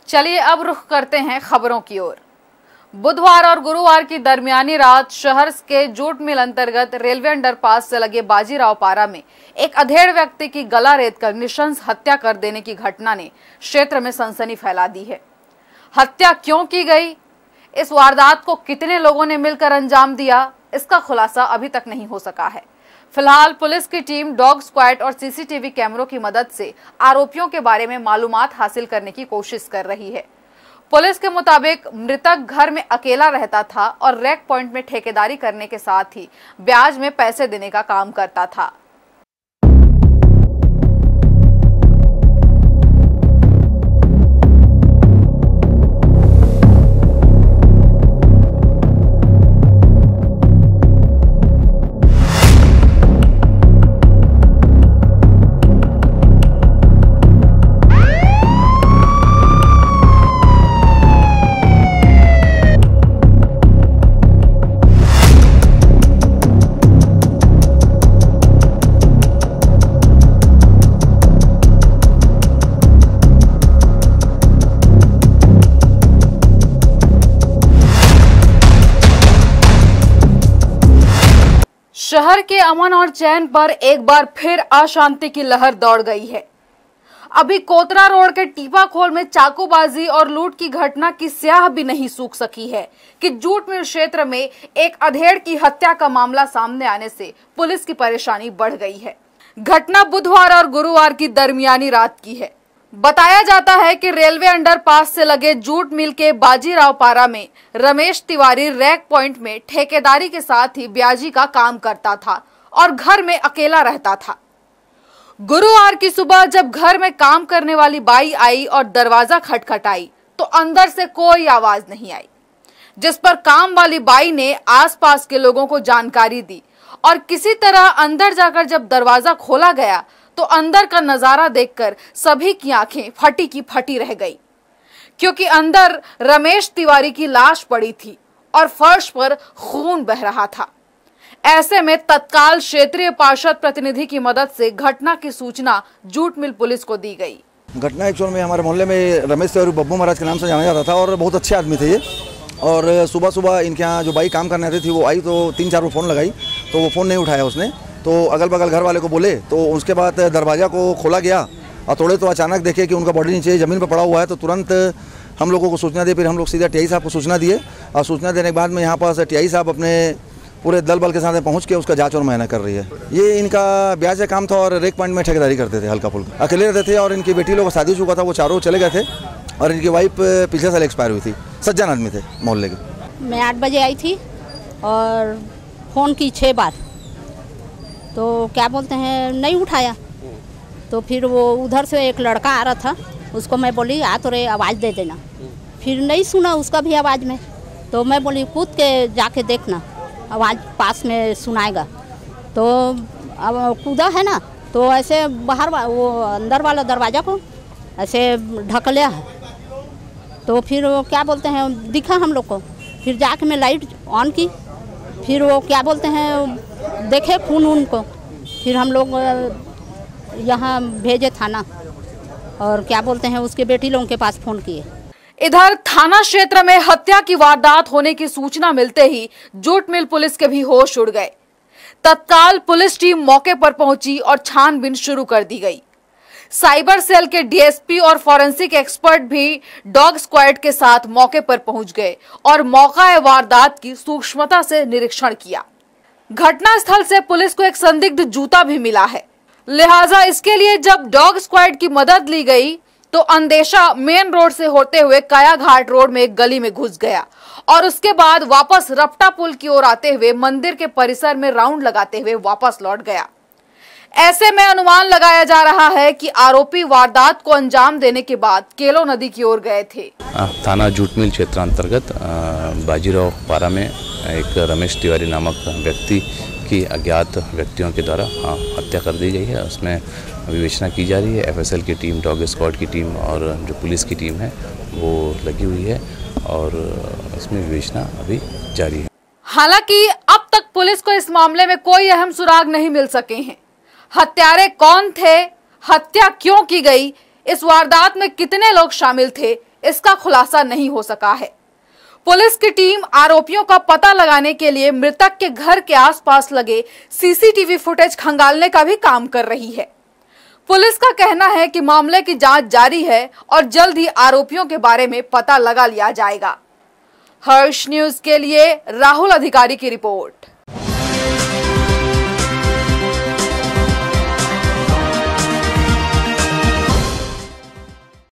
चलिए अब रुख करते हैं खबरों की ओर। बुधवार और गुरुवार की दरमियानी रात शहर के जूट मिल अंतर्गत रेलवे अंडरपास से लगे बाजीराव पारा में एक अधेड़ व्यक्ति की गला रेतकर नृशंस हत्या कर देने की घटना ने क्षेत्र में सनसनी फैला दी है। हत्या क्यों की गई, इस वारदात को कितने लोगों ने मिलकर अंजाम दिया, इसका खुलासा अभी तक नहीं हो सका है। फिलहाल पुलिस की टीम डॉग स्क्वाड और सीसीटीवी कैमरों की मदद से आरोपियों के बारे में मालूमात हासिल करने की कोशिश कर रही है। पुलिस के मुताबिक मृतक घर में अकेला रहता था और रैक पॉइंट में ठेकेदारी करने के साथ ही ब्याज में पैसे देने का काम करता था। शहर के अमन और चैन पर एक बार फिर अशांति की लहर दौड़ गई है। अभी कोतरा रोड के टीपाखोल में चाकूबाजी और लूट की घटना की स्याह भी नहीं सूख सकी है कि जूट मिल क्षेत्र में एक अधेड़ की हत्या का मामला सामने आने से पुलिस की परेशानी बढ़ गई है। घटना बुधवार और गुरुवार की दरमियानी रात की है। बताया जाता है कि रेलवे अंडरपास से लगे जूट मिल के बाजीराव पारा में रमेश तिवारी रैक पॉइंट में ठेकेदारी के साथ ही ब्याजी का काम करता था और घर में अकेला रहता था। गुरुवार की सुबह जब घर में काम करने वाली बाई आई और दरवाजा खटखटाई तो अंदर से कोई आवाज नहीं आई, जिस पर काम वाली बाई ने आसपास के लोगों को जानकारी दी और किसी तरह अंदर जाकर जब दरवाजा खोला गया तो अंदर का नजारा देखकर सभी की आंखें फटी की फटी रह गई, क्योंकि अंदर रमेश तिवारी की लाश पड़ी थी और फर्श पर खून बह रहा था। ऐसे में तत्काल क्षेत्रीय पार्षद प्रतिनिधि की मदद से घटना की सूचना जूट मिल पुलिस को दी गई। घटना एक्चुअल में हमारे मोहल्ले में रमेश तिवारी बब्बू महाराज के नाम से जाना जाता था और बहुत अच्छे आदमी थे ये। और सुबह सुबह इनके यहाँ जो बाई काम करने आती थी वो आई तो 3-4 वो फ़ोन लगाई तो वो फ़ोन नहीं उठाया उसने, तो अगल बगल घर वाले को बोले तो उसके बाद दरवाज़ा को खोला गया और थोड़े तो अचानक देखे कि उनका बॉडी नीचे ज़मीन पर पड़ा हुआ है, तो तुरंत हम लोगों को सूचना दी। फिर हम लोग सीधा टीआई साहब को सूचना दिए और सूचना देने के बाद में यहाँ पास टीआई साहब अपने पूरे दल बल के साथ पहुँच के उसका जाँच और मुआयना कर रही है। ये इनका ब्याज का काम था और रेक पॉइंट में ठेकेदारी करते थे, हल्का फुल्का अकेले रहते थे और इनकी बेटी लोग शादी चुका था, वो चारों चले गए थे और इनकी वाइफ पिछले साल एक्सपायर हुई थी। सज्जन आदमी थे मोहल्ले के। मैं 8 बजे आई थी और फ़ोन की 6 बार, तो क्या बोलते हैं नहीं उठाया। तो फिर वो उधर से एक लड़का आ रहा था, उसको मैं बोली आ तो रे आवाज़ दे देना, फिर नहीं सुना उसका भी आवाज़ में, तो मैं बोली कूद के जाके देखना आवाज़ पास में सुनाएगा। तो अब कूदा है ना, तो ऐसे बाहर वो अंदर वाला दरवाज़ा को ऐसे ढक लिया है, तो फिर वो क्या बोलते हैं दिखा हम लोग को। फिर जाके मैं लाइट ऑन की, फिर वो क्या बोलते हैं देखे खून उन को, फिर हम लोग यहाँ भेजे थाना और क्या बोलते हैं उसके बेटी लोगों के पास फ़ोन किए। इधर थाना क्षेत्र में हत्या की वारदात होने की सूचना मिलते ही जूट मिल पुलिस के भी होश उड़ गए। तत्काल पुलिस टीम मौके पर पहुंची और छानबीन शुरू कर दी गई। साइबर सेल के डीएसपी और फॉरेंसिक एक्सपर्ट भी डॉग स्क्वाड के साथ मौके पर पहुंच गए और मौका वारदात की सूक्ष्मता से निरीक्षण किया। घटना स्थल से पुलिस को एक संदिग्ध जूता भी मिला है, लिहाजा इसके लिए जब डॉग स्क्वाड की मदद ली गई तो अंदेशा मेन रोड से होते हुए काया घाट रोड में एक गली में घुस गया और उसके बाद वापस रपटा पुल की ओर आते हुए मंदिर के परिसर में राउंड लगाते हुए वापस लौट गया। ऐसे में अनुमान लगाया जा रहा है कि आरोपी वारदात को अंजाम देने के बाद केलो नदी की ओर गए थे। थाना जूट मिल क्षेत्र अंतर्गत बाजीराव पारा में एक रमेश तिवारी नामक व्यक्ति की अज्ञात व्यक्तियों के द्वारा हत्या कर दी गई है। उसमें विवेचना की जा रही है। एफएसएल की टीम, डॉग स्क्वाड की टीम और जो पुलिस की टीम है वो लगी हुई है और इसमें विवेचना अभी जारी है। हालांकि अब तक पुलिस को इस मामले में कोई अहम सुराग नहीं मिल सके हैं। हत्यारे कौन थे, हत्या क्यों की गई, इस वारदात में कितने लोग शामिल थे, इसका खुलासा नहीं हो सका है। पुलिस की टीम आरोपियों का पता लगाने के लिए मृतक के घर के आसपास लगे सीसीटीवी फुटेज खंगालने का भी काम कर रही है। पुलिस का कहना है कि मामले की जांच जारी है और जल्द ही आरोपियों के बारे में पता लगा लिया जाएगा। हर्ष न्यूज के लिए राहुल अधिकारी की रिपोर्ट।